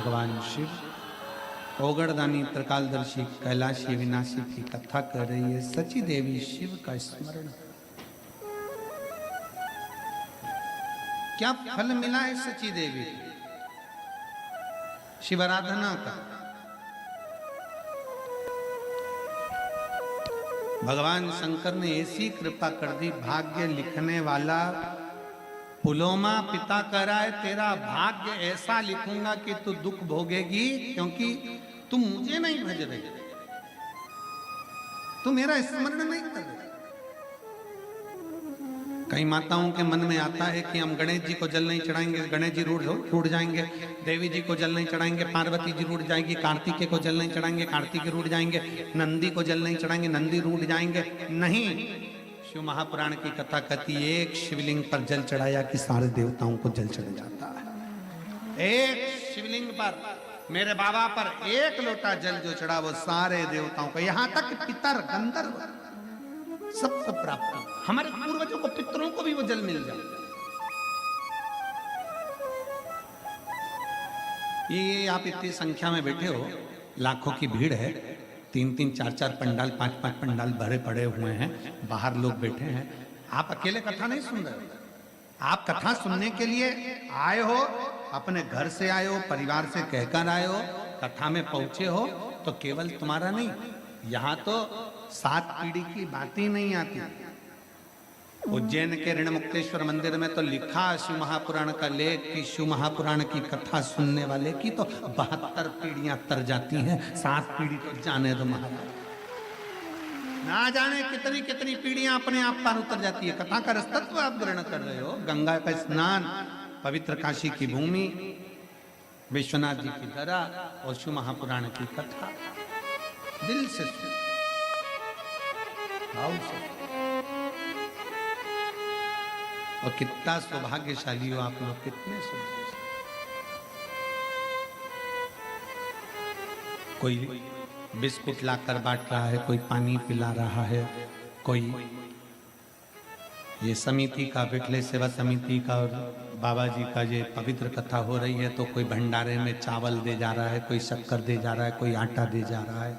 भगवान शिव ओगड़दानी त्रिकालदर्शी कैलाशी विनाशी की कथा कर रही है। सची देवी शिव का स्मरण, क्या फल मिला है सची देवी शिव आराधना का। भगवान शंकर ने ऐसी कृपा कर दी, भाग्य लिखने वाला पुलोमा पिता कह रहा है तेरा भाग्य ऐसा लिखूंगा कि तू दुख भोगेगी, क्योंकि तुम मुझे नहीं भज रही, तू मेरा स्मरण नहीं कर रही। कई माताओं के मन में आता है कि हम गणेश जी को जल नहीं चढ़ाएंगे, गणेश जी रूठ जाएंगे, देवी जी को जल नहीं चढ़ाएंगे, पार्वती जी रूठ जाएंगी, कार्तिकेय को जल नहीं चढ़ाएंगे, कार्तिकेय रूठ जाएंगे, नंदी को जल नहीं चढ़ाएंगे, नंदी रूठ जाएंगे। नहीं, शिव महापुराण की कथा कहती है एक शिवलिंग पर जल चढ़ाया कि सारे देवताओं को जल चढ़ जाता है। एक शिवलिंग पर, मेरे बाबा पर एक लोटा जल जो चढ़ा वो सारे देवताओं को, यहां तक पितर गंधर्व सबको प्राप्त, हमारे पूर्वजों को पितरों को भी वो जल मिल जाए। ये आप इतनी संख्या में बैठे हो, लाखों की भीड़ है, 3-3, 4-4 पंडाल, 5-5 पंडाल भरे पड़े हुए हैं, बाहर लोग बैठे हैं। आप अकेले कथा नहीं सुन रहे हो, आप कथा सुनने के लिए आए हो, अपने घर से आए हो, परिवार से कहकर आए हो, कथा में पहुंचे हो, तो केवल तुम्हारा नहीं, यहां तो 7 पीढ़ी की बात ही नहीं आती। उज्जैन के ऋणमुक्तेश्वर मंदिर में तो लिखा शिव महापुराण का लेख कि शिव महापुराण की कथा सुनने वाले की तो 72 पीढ़ियां तर जाती हैं, 7 पीढ़ी तो जाने दो महाराज, ना जाने कितनी कितनी पीढ़ियां अपने आप पर उतर जाती है। कथा का रसतत्व आप ग्रहण कर रहे हो, गंगा का स्नान, पवित्र काशी की भूमि, विश्वनाथ जी की धरा और शिव महापुराण की कथा दिल से भाव से। और कितना सौभाग्यशाली हो आप लोग, कितने सौभाग्यशाली। कोई बिस्कुट लाकर बांट रहा है, कोई पानी पिला रहा है, कोई ये समिति का, बिटले सेवा समिति का और बाबा जी का ये पवित्र कथा हो रही है तो कोई भंडारे में चावल दे जा रहा है, कोई शक्कर दे जा रहा है, कोई आटा दे जा रहा है।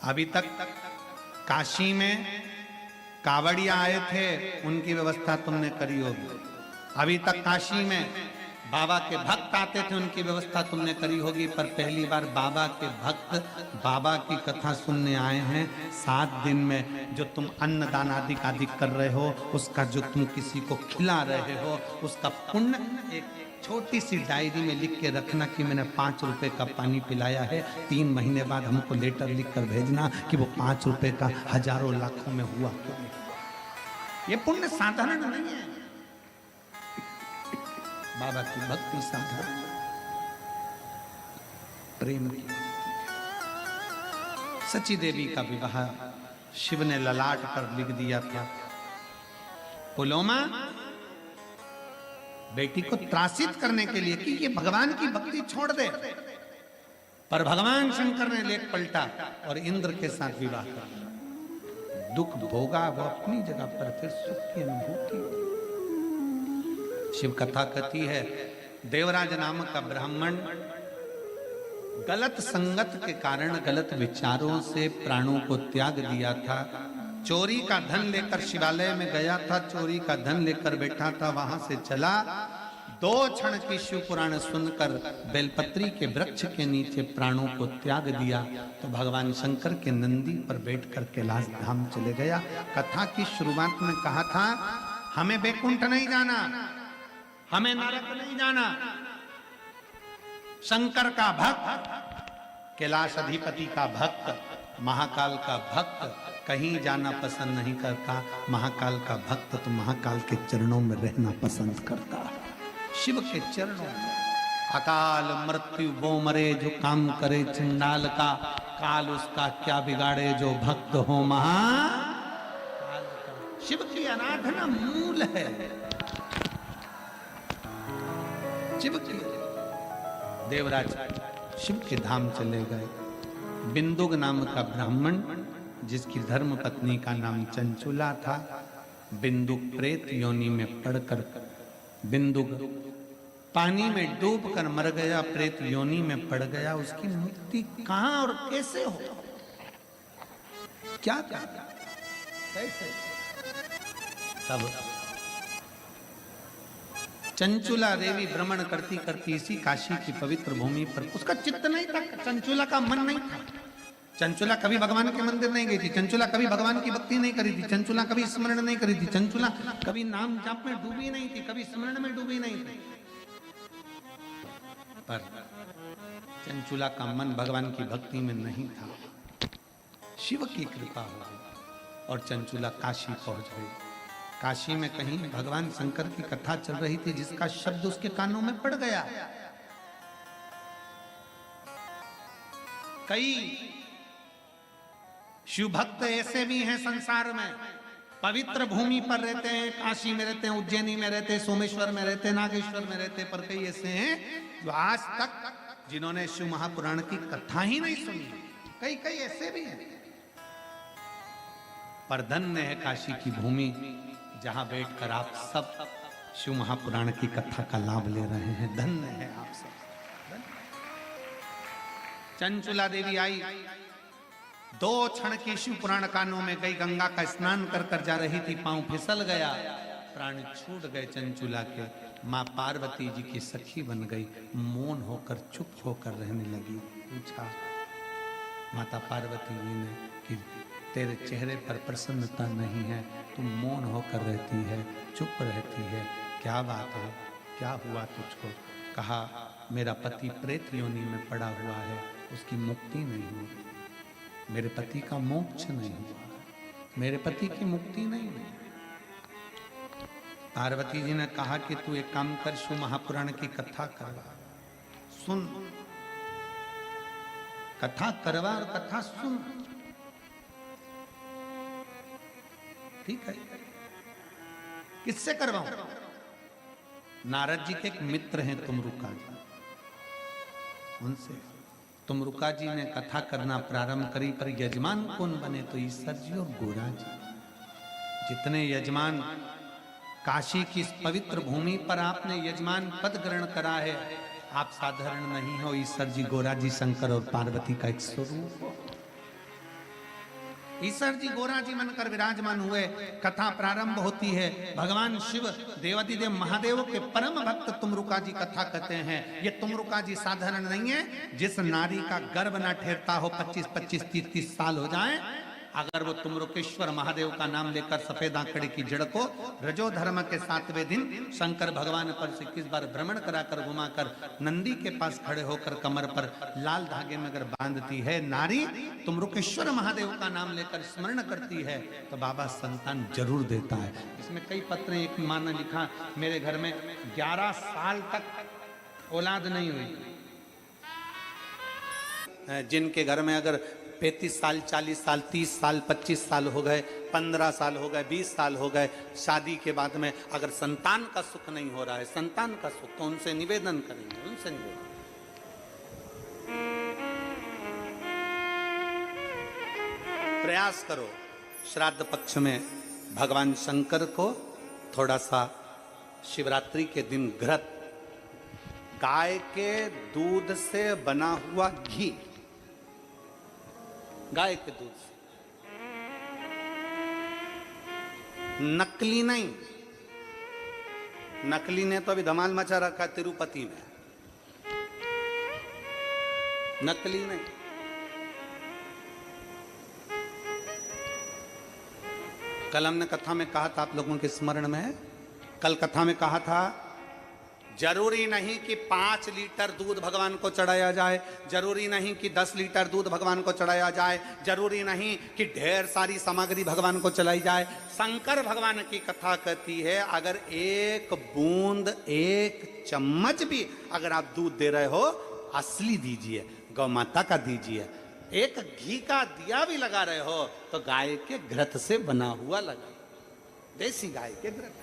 अभी तक काशी में कावड़िया आए थे, उनकी व्यवस्था तुमने करी होगी। अभी तक काशी में बाबा के भक्त आते थे, उनकी व्यवस्था तुमने करी होगी। पर पहली बार बाबा के भक्त बाबा की कथा सुनने आए हैं। 7 दिन में जो तुम अन्नदान आदि कर रहे हो, उसका जो तुम किसी को खिला रहे हो, उसका पुण्य एक छोटी सी डायरी में लिख के रखना कि मैंने 5 रुपए का पानी पिलाया है। 3 महीने बाद हमको लेटर लिख कर भेजना कि वो 5 रुपए का हजारों लाखों में हुआ क्यों नहीं। ये पुण्य साधारण नहीं है, बाबा की भक्ति साधारण, प्रेम की। सची देवी का विवाह शिव ने ललाट पर लिख दिया था, पुलोमा बेटी को त्रासित करने के लिए कि ये भगवान की भक्ति छोड़ दे। पर भगवान शंकर ने लेख पलटा और इंद्र के साथ विवाह कर। दुख भोगा वो अपनी जगह पर, फिर सुख की अनुभूति। शिव कथा कहती है देवराज नामक का ब्राह्मण गलत संगत के कारण, गलत विचारों से प्राणों को त्याग दिया था। चोरी का धन लेकर शिवालय में गया था, चोरी का धन लेकर बैठा था, वहां से चला। 2 क्षण की शिव पुराण सुनकर बेलपत्री के वृक्ष के नीचे प्राणों को त्याग दिया तो भगवान शंकर के नंदी पर बैठकर कैलाश धाम चले गया। कथा की शुरुआत में कहा था हमें वैकुंठ नहीं जाना, हमें नरक नहीं जाना। शंकर का भक्त, कैलाश अधिपति का भक्त, महाकाल का भक्त कहीं जाना पसंद नहीं करता। महाकाल का भक्त तो महाकाल के चरणों में रहना पसंद करता है, शिव के चरणों में। अकाल मृत्यु वो मरे जो काम करे चंडाल का, काल उसका क्या बिगाड़े जो भक्त हो महाकाल का। शिव की आराधना मूल है, शिव की। देवराज शिव के धाम चले गए। बिंदुक नाम का ब्राह्मण, जिसकी धर्म पत्नी का नाम चंचुला था, बिंदुक प्रेत योनि में पड़कर बिंदुक पानी में डूब कर मर गया, प्रेत योनि में पड़ गया, उसकी मुक्ति कहां और कैसे हो? क्या कैसे? तब चंचुला देवी भ्रमण करती करती इसी काशी की पवित्र भूमि पर, उसका चित्त नहीं था, चंचुला का मन नहीं था। चंचुला कभी भगवान के मंदिर नहीं गई थी, चंचुला कभी भगवान की भक्ति नहीं करी थी, चंचुला कभी स्मरण नहीं करी थी, चंचुला कभी नाम जाप में डूबी नहीं थी, कभी स्मरण में डूबी नहीं थी। पर चंचुला का मन भगवान की भक्ति में नहीं था। शिव की कृपा हो गई और चंचुला काशी पहुंच गई। काशी में कहीं भगवान शंकर की कथा चल रही थी, जिसका शब्द उसके कानों में पड़ गया। कई शिव भक्त ऐसे भी हैं संसार में, पवित्र भूमि पर रहते हैं, काशी में रहते हैं, उज्जैनी में रहते हैं, सोमेश्वर में रहते हैं, नागेश्वर में रहते हैं, पर कई ऐसे हैं जो आज तक जिन्होंने शिव महापुराण की कथा ही नहीं सुनी। कई कई ऐसे भी हैं। पर धन्य है काशी की भूमि, जहां बैठकर आप सब शिव महापुराण की कथा का लाभ ले रहे हैं। धन्य है आप सब। चंचुला देवी आई, 2 क्षण की शिव पुराण कानों में गई, गंगा का स्नान कर कर जा रही थी, पांव फिसल गया, प्राण छूट गए चंचुला के। मां पार्वती जी की सखी बन गई, मौन होकर चुप होकर रहने लगी। पूछा माता पार्वती जी ने कि तेरे चेहरे पर प्रसन्नता नहीं है, तुम मौन होकर रहती है, चुप रहती है, क्या बात है, क्या हुआ तुझको? कहा मेरा पति प्रेत योनि में पड़ा हुआ है, उसकी मुक्ति नहीं हुई, मेरे पति का मोक्ष नहीं हुआ, मेरे पति की मुक्ति नहीं हुई। पार्वती जी ने कहा कि तू एक काम कर, शिव महापुराण की कथा करवा, सुन, कथा करवा और कथा सुन। ठीक है, किससे करवाऊं? नारद जी के एक मित्र हैं तुमरुका जी, उनसे। तुमरुका जी ने कथा करना प्रारंभ करी, पर यजमान कौन बने? तो ईश्वर जी और गोरा जी। जितने यजमान काशी की इस पवित्र भूमि पर आपने यजमान पद ग्रहण करा है, आप साधारण नहीं हो। ईश्वर जी, गोरा जी, शंकर और पार्वती का एक स्वरूप हो। ईश्वर जी गोरा जी बनकर विराजमान हुए। कथा प्रारंभ होती है। भगवान शिव देवादिदेव महादेव के परम भक्त तुमरुका जी कथा कहते हैं। ये तुमरुका जी साधारण नहीं है। जिस नारी का गर्भ ना ठहरता हो, 25-25, 30-30 साल हो जाए, अगर वो तुमरुकेश्वर महादेव का नाम लेकर सफेद आंकड़े की जड़ को रजो धर्म के 7वें दिन शंकर भगवान पर से 21 बार भ्रमण कराकर घुमाकर नंदी के पास खड़े होकर कमर पर लाल धागे में अगर बांधती है नारी, तुमरुकेश्वर महादेव का नाम लेकर स्मरण करती है, तो बाबा संतान जरूर देता है। इसमें कई पत्र, एक माँ ने लिखा, मेरे घर में 11 साल तक औलाद नहीं हुई। जिनके घर में अगर 35 साल, 40 साल, 30 साल, 25 साल हो गए, 15 साल हो गए, 20 साल हो गए, शादी के बाद में अगर संतान का सुख नहीं हो रहा है, संतान का सुख, तो उनसे निवेदन करेंगे, उनसे निवेदन। प्रयास करो श्राद्ध पक्ष में भगवान शंकर को थोड़ा सा शिवरात्रि के दिन घृत, गाय के दूध से बना हुआ घी, गाय के दूध से, नकली नहीं। नकली ने तो अभी धमाल मचा रखा तिरुपति में, नकली नहीं। कल हमने कथा में कहा था, आप लोगों के स्मरण में है, कल कथा में कहा था, जरूरी नहीं कि 5 लीटर दूध भगवान को चढ़ाया जाए, जरूरी नहीं कि 10 लीटर दूध भगवान को चढ़ाया जाए, जरूरी नहीं कि ढेर सारी सामग्री भगवान को चलाई जाए। शंकर भगवान की कथा कहती है, अगर 1 बूंद, 1 चम्मच भी अगर आप दूध दे रहे हो, असली दीजिए, गौ माता का दीजिए। 1 घी का दिया भी लगा रहे हो तो गाय के घृत से बना हुआ लगा, देसी गाय के घृत।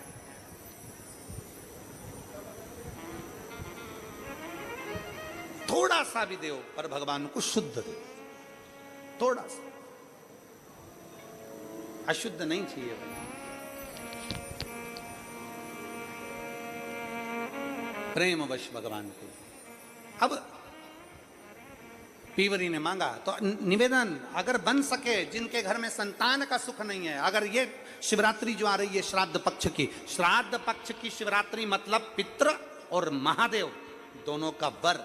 थोड़ा सा भी दो पर भगवान को शुद्ध दो, थोड़ा सा, अशुद्ध नहीं चाहिए। प्रेमवश भगवान को। अब पीवरी ने मांगा तो निवेदन, अगर बन सके, जिनके घर में संतान का सुख नहीं है, अगर ये शिवरात्रि जो आ रही है श्राद्ध पक्ष की, श्राद्ध पक्ष की शिवरात्रि मतलब पितृ और महादेव दोनों का वर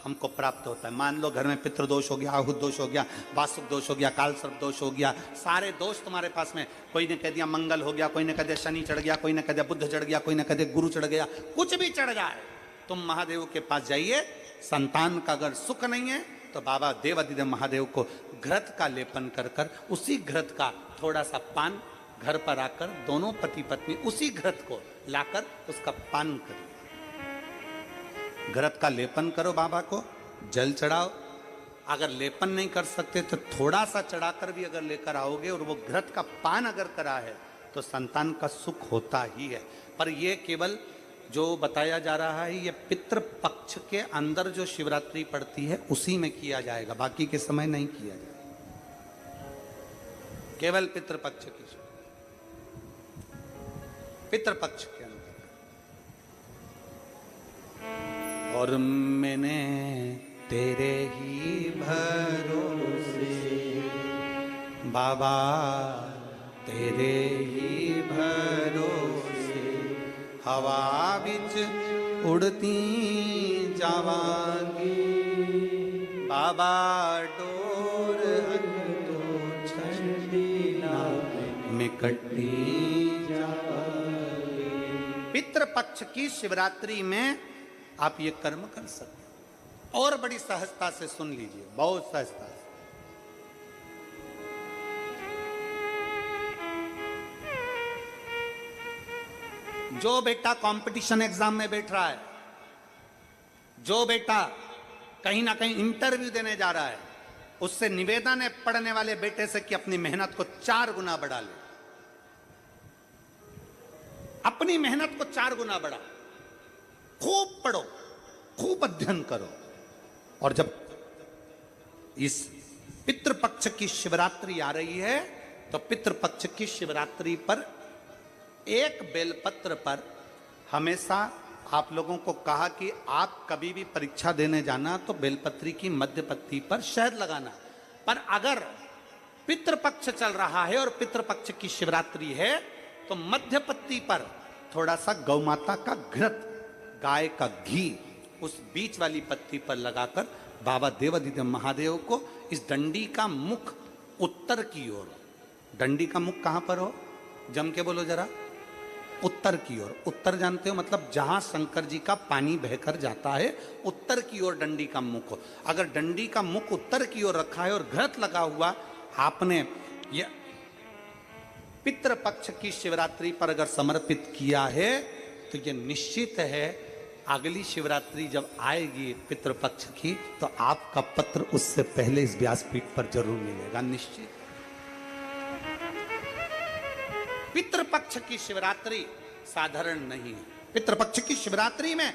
हमको प्राप्त होता है। मान लो घर में पितृदोष हो गया, आहुत दोष हो गया, वासुक दोष हो गया, काल सर्प दोष हो गया, सारे दोष तुम्हारे पास में, कोई ने कह दिया मंगल हो गया, कोई ने कह दिया शनि चढ़ गया, कोई ने कह दिया बुध चढ़ गया, कोई ने कह दिया गुरु चढ़ गया, कुछ भी चढ़ जाए, तुम महादेव के पास जाइए। संतान का अगर सुख नहीं है तो बाबा देवादिदेव महादेव को घृत का लेपन कर कर, उसी घृत का थोड़ा सा पान घर पर आकर दोनों पति पत्नी उसी घृत को लाकर उसका पान करिए। घृत का लेपन करो, बाबा को जल चढ़ाओ। अगर लेपन नहीं कर सकते तो थोड़ा सा चढ़ाकर भी अगर लेकर आओगे और वो घृत का पान अगर करा है तो संतान का सुख होता ही है। पर ये केवल जो बताया जा रहा है ये पितृपक्ष के अंदर जो शिवरात्रि पड़ती है उसी में किया जाएगा, बाकी के समय नहीं किया जाएगा। केवल पितृपक्ष की, पितृपक्ष के अंदर। और मैंने तेरे ही भरोसे बाबा, तेरे ही भरोसे हवा बिच उड़ती जावांगी, बाबा डोर तो छंडीला में कटी जावांगी। पितृपक्ष की शिवरात्रि में आप ये कर्म कर सकते हैं। और बड़ी सहजता से सुन लीजिए, बहुत सहजता से। जो बेटा कंपटीशन एग्जाम में बैठ रहा है, जो बेटा कहीं ना कहीं इंटरव्यू देने जा रहा है, उससे निवेदन है पढ़ने वाले बेटे से कि अपनी मेहनत को 4 गुना बढ़ा ले। अपनी मेहनत को 4 गुना बढ़ा, खूब पढ़ो, खूब अध्ययन करो। और जब इस पितृपक्ष की शिवरात्रि आ रही है तो पितृपक्ष की शिवरात्रि पर एक बेलपत्र पर हमेशा आप लोगों को कहा कि आप कभी भी परीक्षा देने जाना तो बेलपत्री की मध्य पत्ती पर शहद लगाना। पर अगर पितृपक्ष चल रहा है और पितृपक्ष की शिवरात्रि है तो मध्य पत्ती पर थोड़ा सा गौमाता का घृत, गाय का घी उस बीच वाली पत्ती पर लगाकर बाबा देवादिदेव महादेव को इस डंडी का मुख उत्तर की ओर, डंडी का मुख कहां पर हो, जम के बोलो जरा, उत्तर की ओर। उत्तर जानते हो मतलब जहां शंकर जी का पानी बहकर जाता है, उत्तर की ओर डंडी का मुख हो। अगर डंडी का मुख उत्तर की ओर रखा है और घृत लगा हुआ आपने ये पितृपक्ष की शिवरात्रि पर अगर समर्पित किया है तो ये निश्चित है अगली शिवरात्रि जब आएगी पितृपक्ष की तो आपका पत्र उससे पहले इस व्यासपीठ पर जरूर मिलेगा, निश्चित। पितृपक्ष की शिवरात्रि साधारण नहीं है। पितृपक्ष की शिवरात्रि में